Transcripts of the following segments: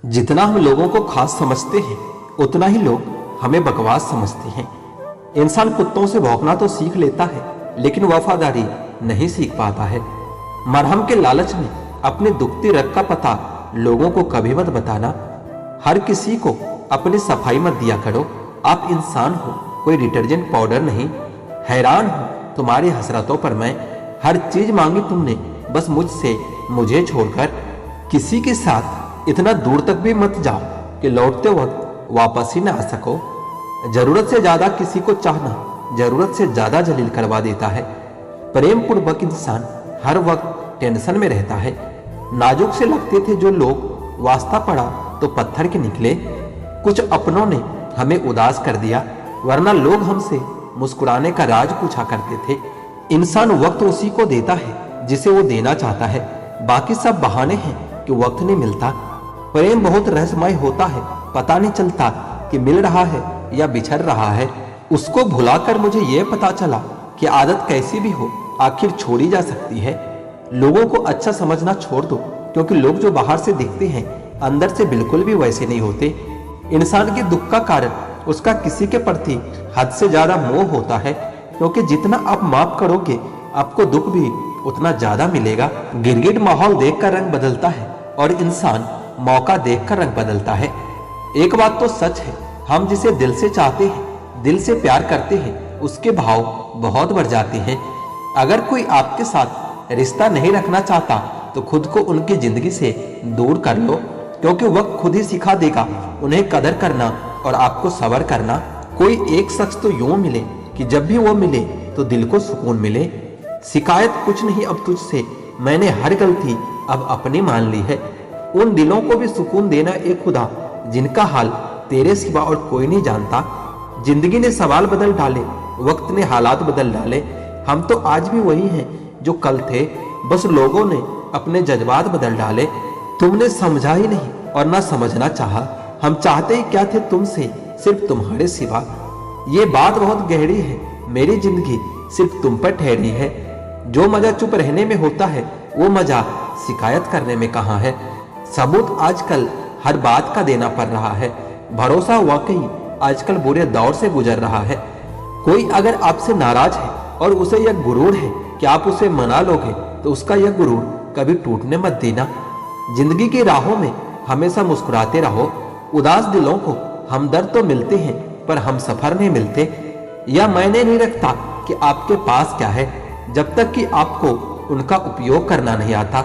जितना हम लोगों को खास समझते हैं उतना ही लोग हमें बकवास समझते हैं। इंसान कुत्तों से भौंकना तो सीख लेता है लेकिन वफादारी नहीं सीख पाता है। मरहम के लालच में अपनी दुखती रग का पता लोगों को कभी मत बताना। हर किसी को अपनी सफाई मत दिया करो। आप इंसान हो, कोई डिटर्जेंट पाउडर नहीं। हैरान हूं तुम्हारी हसरतों पर मैं। हर चीज मांगी तुमने बस मुझसे, मुझे छोड़कर। किसी के साथ इतना दूर तक भी मत जाओ कि लौटते वक्त वापस ही ना आ सको। जरूरत से ज्यादा किसी को चाहना जरूरत से ज्यादा जलील करवा देता है। प्रेम पूर्वक इंसान हर वक्त टेंशन में रहता है। नाजुक से लगते थे जो लोग, वास्ता पड़ा तो पत्थर के निकले। कुछ अपनों ने हमें उदास कर दिया, वरना लोग हमसे मुस्कुराने का राज पूछा करते थे। इंसान वक्त उसी को देता है जिसे वो देना चाहता है। बाकी सब बहाने हैं कि वक्त नहीं मिलता। प्रेम बहुत रहस्यमय होता है, पता नहीं चलता कि मिल रहा है या बिछड़ रहा है। उसको भुलाकर मुझे यह पता चला कि आदत कैसी भी हो आखिर छोड़ी जा सकती है। लोगों को अच्छा समझना छोड़ दो, क्योंकि लोग जो बाहर से दिखते हैं अंदर से बिल्कुल भी वैसे नहीं होते। इंसान के दुख का कारण उसका किसी के प्रति हद से ज्यादा मोह होता है, क्योंकि जितना आप माफ करोगे आपको दुख भी उतना ज्यादा मिलेगा। गिरगिट माहौल देखकर रंग बदलता है और इंसान मौका देखकर रंग बदलता है। एक बात तो सच है, हम जिसे दिल से चाहते हैं, दिल से प्यार करते हैं, उसके भाव बहुत बढ़ जाते हैं। अगर कोई आपके साथ रिश्ता नहीं रखना चाहता तो खुद को उनकी जिंदगी से दूर कर लो, क्योंकि वक्त खुद ही सिखा देगा उन्हें कदर करना और आपको सब्र करना। कोई एक शख्स तो यूं मिले कि जब भी वो मिले तो दिल को सुकून मिले। शिकायत कुछ नहीं अब तुझसे, मैंने हर गलती अब अपनी मान ली है। उन दिलों को भी सुकून देना एक खुदा जिनका हाल तेरे सिवा और कोई नहीं जानता। जिंदगी ने सवाल बदल डाले, वक्त ने हालात बदल डाले। हम तो आज भी वही हैं जो कल थे, बस लोगों ने अपने जज्बात बदल डाले। तुमने समझा ही नहीं और ना समझना चाहा। हम चाहते ही क्या थे तुमसे, सिर्फ तुम्हारे सिवा। ये बात बहुत गहरी है, मेरी जिंदगी सिर्फ तुम पर ठहरी है। जो मजा चुप रहने में होता है वो मजा शिकायत करने में कहाँ है। सबूत आजकल हर बात का देना पड़ रहा है। भरोसा वाकई आजकल बुरे दौर से गुजर रहा है। कोई अगर आपसे नाराज है और उसे यह गुरूर है कि आप उसे मना लोगे, तो उसका यह गुरूर कभी टूटने मत देना। जिंदगी की राहों में हमेशा मुस्कुराते रहो। उदास दिलों को हमदर्द तो मिलते हैं पर हम सफर नहीं मिलते। यह मायने नहीं रखता कि आपके पास क्या है, जब तक कि आपको उनका उपयोग करना नहीं आता।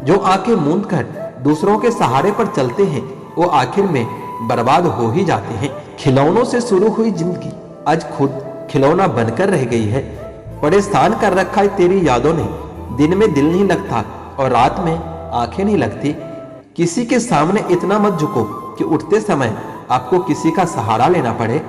जो आंखें मूंद कर दूसरों के सहारे पर चलते हैं वो आखिर में बर्बाद हो ही जाते हैं। खिलौनों से शुरू हुई जिंदगी आज खुद खिलौना बनकर रह गई है। परेशान कर रखा है तेरी यादों ने। दिन में दिल नहीं लगता और रात में आंखें नहीं लगती। किसी के सामने इतना मत झुको कि उठते समय आपको किसी का सहारा लेना पड़े।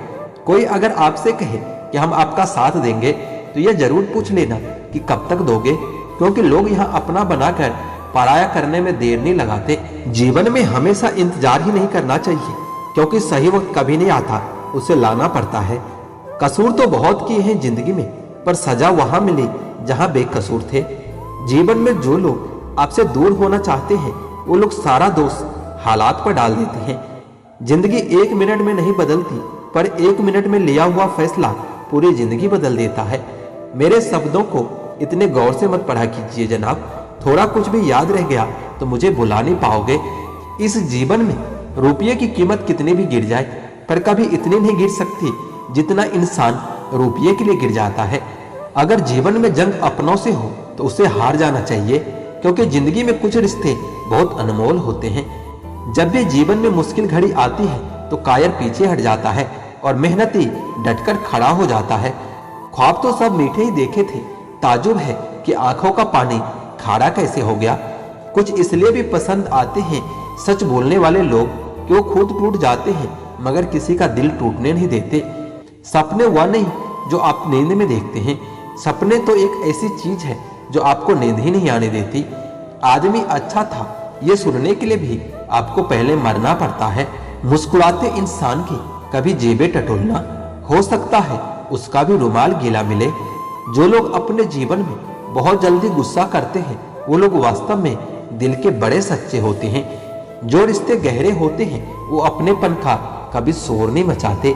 कोई अगर आपसे कहे कि हम आपका साथ देंगे तो यह जरूर पूछ लेना कि कब तक दोगे, क्योंकि लोग यहाँ अपना बनाकर पराया करने में देर नहीं लगाते। जीवन में हमेशा इंतजार ही नहीं करना चाहिए, क्योंकि सही वक्त कभी नहीं आता, उसे लाना पड़ता है। कसूर तो बहुत किए हैं जिंदगी में, पर सजा वहां मिली जहां बेकसूर थे। जीवन में जो लोग आपसे दूर होना चाहते हैं वो लोग सारा दोष हालात पर डाल देते हैं। जिंदगी एक मिनट में नहीं बदलती, पर एक मिनट में लिया हुआ फैसला पूरी जिंदगी बदल देता है। मेरे शब्दों को इतने गौर से मत पढ़ा कीजिए जनाब। थोड़ा कुछ भी याद रह गया तो मुझे भुला नहीं पाओगे। इस जीवन में रुपये की कीमत कितनी भी गिर जाए, पर कभी इतनी नहीं गिर सकती जितना इंसान रुपये के लिए गिर जाता है। अगर जीवन में जंग अपनों से हो तो उसे हार जाना चाहिए, क्योंकि जिंदगी में कुछ रिश्ते बहुत अनमोल होते हैं। जब भी जीवन में मुश्किल घड़ी आती है तो कायर पीछे हट जाता है और मेहनती डटकर खड़ा हो जाता है। ख्वाब तो सब मीठे ही देखे थे, ताजुब है कि आंखों का पानी खारा कैसे हो गया। कुछ इसलिए भी पसंद आते हैं सच बोलने वाले लोग कि वो खुद टूट जाते हैं मगर किसी का दिल टूटने नहीं देते। सपने वह नहीं जो आप नींद में देखते हैं, सपने तो एक ऐसी चीज है जो आपको नींद ही नहीं आने देती। आदमी अच्छा था ये सुनने के लिए भी आपको पहले मरना पड़ता है। मुस्कुराते इंसान की कभी जेबें टटोलना, हो सकता है उसका भी रुमाल गीला मिले। जो लोग अपने जीवन में बहुत जल्दी गुस्सा करते हैं वो लोग वास्तव में दिल के बड़े सच्चे होते हैं। जो रिश्ते गहरे होते हैं वो अपनेपन का कभी शोर नहीं मचाते।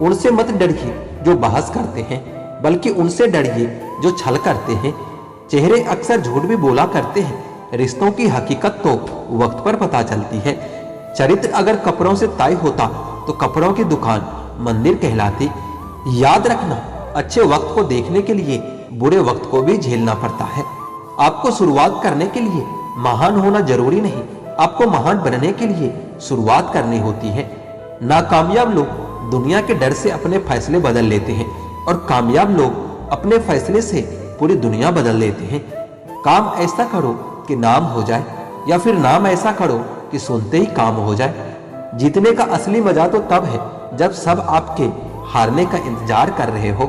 उनसे मत डरिए जो बहस करते हैं, बल्कि उनसे डरिए जो छल करते हैं। चेहरे अक्सर झूठ भी बोला करते हैं, रिश्तों की हकीकत तो वक्त पर पता चलती है। चरित्र अगर कपड़ों से तय होता तो कपड़ों की दुकान मंदिर कहलाती। याद रखना, अच्छे वक्त को देखने के लिए बुरे वक्त को भी झेलना पड़ता है। आपको शुरुआत करने के लिए महान होना जरूरी नहीं, आपको महान बनने के लिए शुरुआत करनी होती है। नाकामयाब लोग दुनिया के डर से अपने फैसले बदल लेते हैं और कामयाब लोग अपने फैसले से पूरी दुनिया बदल लेते हैं। काम ऐसा करो कि नाम हो जाए, या फिर नाम ऐसा करो कि सुनते ही काम हो जाए। जीतने का असली मजा तो तब है जब सब आपके हारने का इंतजार कर रहे हो।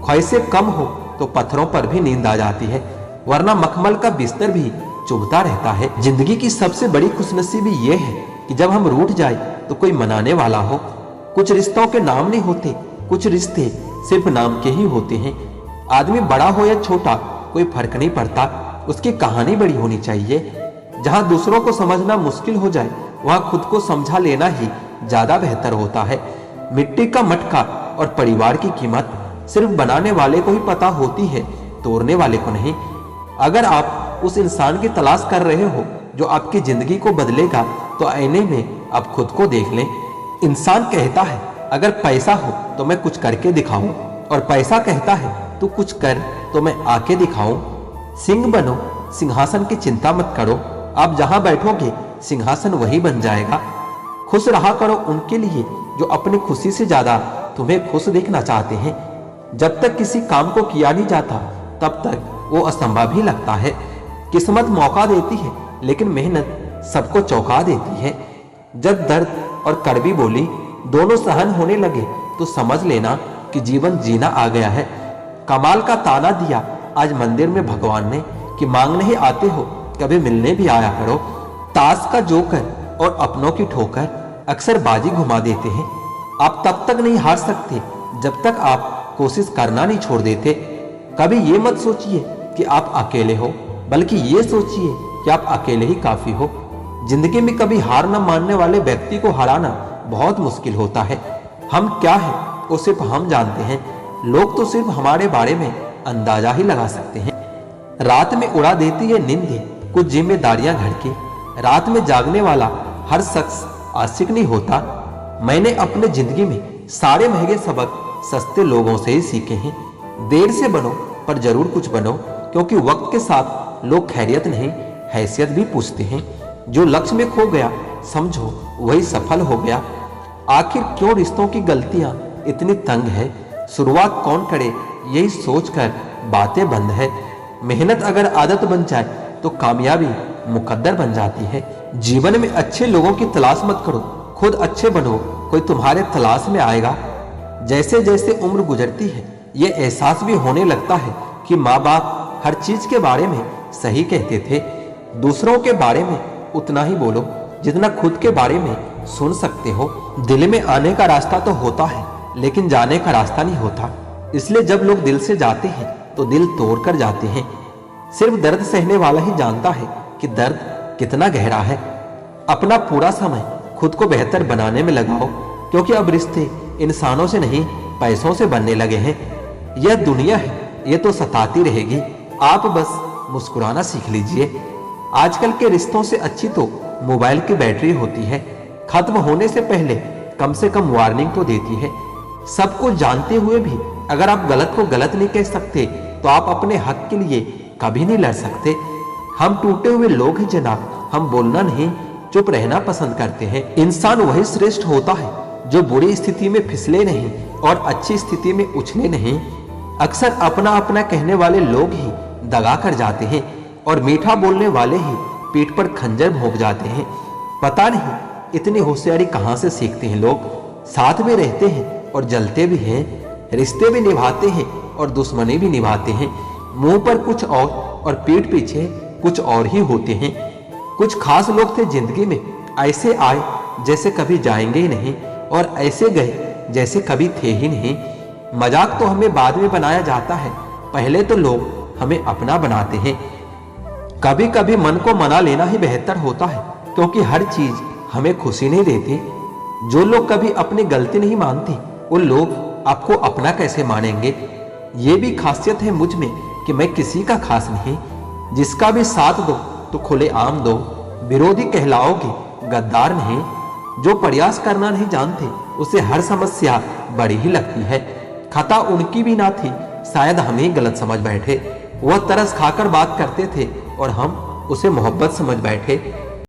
ख्वाहिशें कम हो तो पत्थरों पर भी नींद आ जाती है, वरना मखमल का बिस्तर भी चुभता रहता है। जिंदगी की सबसे बड़ी खुशनसीबी ये है कि जब हम रूठ जाए तो कोई मनाने वाला हो। कुछ रिश्तों के नाम नहीं होते, कुछ रिश्ते सिर्फ नाम के ही होते हैं। आदमी बड़ा हो या छोटा कोई फर्क नहीं पड़ता, उसकी कहानी बड़ी होनी चाहिए। जहां दूसरों को समझना मुश्किल हो जाए वहां खुद को समझा लेना ही ज्यादा बेहतर होता है। मिट्टी का मटका और परिवार की कीमत सिर्फ बनाने वाले को ही पता होती है, तोड़ने वाले को नहीं। अगर आप उस इंसान की तलाश कर रहे हो जो आपकी जिंदगी को बदलेगा, तो आईने में आप खुद को देख लें। इंसान कहता है अगर पैसा हो तो मैं कुछ करके दिखाऊं, और पैसा कहता है तू कुछ कर तो मैं आके दिखाऊं। सिंह बनो, सिंहासन की चिंता मत करो, आप जहां बैठोगे सिंहासन वही बन जाएगा। खुश रहा करो उनके लिए जो अपनी खुशी से ज्यादा तुम्हें खुश देखना चाहते हैं। जब तक किसी काम को किया नहीं जाता तब तक वो असंभव ही लगता है। किस्मत मौका देती है लेकिन मेहनत सबको चौंका देती है। जब दर्द और कड़वी बोली दोनों सहन होने लगे तो समझ लेना कि जीवन जीना आ गया है। कमाल का ताना दिया आज मंदिर में भगवान ने कि मांगने ही आते हो, कभी मिलने भी आया करो। ताश का जोकर और अपनों की ठोकर अक्सर बाजी घुमा देते हैं। आप तब तक नहीं हार सकते जब तक आप कोशिश करना नहीं छोड़ देते। कभी ये मत सोचिए कि आप अकेले हो, बल्कि ये सोचिए कि आप अकेले ही काफी हो। जिंदगी में कभी हार न मानने वाले व्यक्ति को हराना बहुत मुश्किल होता है। हम क्या है वो सिर्फ हम जानते हैं, लोग तो सिर्फ हमारे बारे में अंदाजा ही लगा सकते हैं। रात में उड़ा देती है नींदें कुछ जिम्मेदारियां घर की। रात में जागने वाला हर शख्स आशिक नहीं होता। मैंने अपने जिंदगी में सारे महंगे सबक सस्ते लोगों से ही सीखे हैं। देर से बनो पर जरूर कुछ बनो, क्योंकि वक्त के साथ लोग खैरियत नहीं हैसियत भी पूछते हैं। जो लक्ष्य में खो गया समझो वही सफल हो गया। आखिर क्यों रिश्तों की गलतियां इतनी तंग है, शुरुआत कौन करे यही सोचकर बातें बंद है। मेहनत अगर आदत बन जाए तो कामयाबी मुकद्दर बन जाती है। जीवन में अच्छे लोगों की तलाश मत करो, खुद अच्छे बनो, कोई तुम्हारे तलाश में आएगा। जैसे जैसे उम्र गुजरती है ये एहसास भी होने लगता है कि माँ बाप हर चीज के बारे में सही कहते थे। दूसरों के बारे में उतना ही बोलो जितना खुद के बारे में सुन सकते हो। दिल में आने का रास्ता तो होता है लेकिन जाने का रास्ता नहीं होता, इसलिए जब लोग दिल से जाते हैं तो दिल तोड़ कर जाते हैं। सिर्फ दर्द सहने वाला ही जानता है कि दर्द कितना गहरा है। अपना पूरा समय खुद को बेहतर बनाने में लगाओ, क्योंकि अब रिश्ते इंसानों से नहीं पैसों से बनने लगे हैं। यह दुनिया है, ये तो सताती रहेगी, आप बस मुस्कुराना सीख लीजिए। आजकल के रिश्तों से अच्छी तो मोबाइल की बैटरी होती है, खत्म होने से पहले कम से कम वार्निंग तो देती है। सबको जानते हुए भी अगर आप गलत को गलत नहीं कह सकते तो आप अपने हक के लिए कभी नहीं लड़ सकते। हम टूटे हुए लोग हैं जनाब, हम बोलना नहीं चुप रहना पसंद करते हैं। इंसान वही श्रेष्ठ होता है जो बुरी स्थिति में फिसले नहीं और अच्छी स्थिति में उछले नहीं। अक्सर अपना अपना कहने वाले लोग ही दगा कर जाते हैं और मीठा बोलने वाले ही पीठ पर खंजर भोंक जाते हैं। पता नहीं इतनी होशियारी कहां से सीखते हैं लोग। साथ में रहते हैं और जलते भी हैं, रिश्ते भी निभाते हैं और दुश्मनी भी निभाते हैं। मुंह पर कुछ और पीठ पीछे कुछ और ही होते हैं। कुछ खास लोग थे जिंदगी में, ऐसे आए जैसे कभी जाएंगे ही नहीं और ऐसे गए जैसे कभी थे ही नहीं। मजाक तो हमें बाद में बनाया जाता है, पहले तो लोग हमें अपना बनाते हैं। कभी कभी मन को मना लेना ही बेहतर होता है, क्योंकि हर चीज हमें खुशी नहीं देती। जो लोग कभी अपनी गलती नहीं मानते, उन लोग आपको अपना कैसे मानेंगे? ये भी खासियत है मुझ में कि मैं किसी का खास नहीं। जिसका भी साथ दो तो खुले आम दो। विरोधी कहलाओगे, गद्दार नहीं। जो प्रयास करना नहीं जानते, उसे हर समस्या बड़ी ही लगती है। खता उनकी भी ना थी, शायद हम ही गलत समझ बैठे। वह तरस खाकर बात करते थे और हम उसे मोहब्बत समझ बैठे।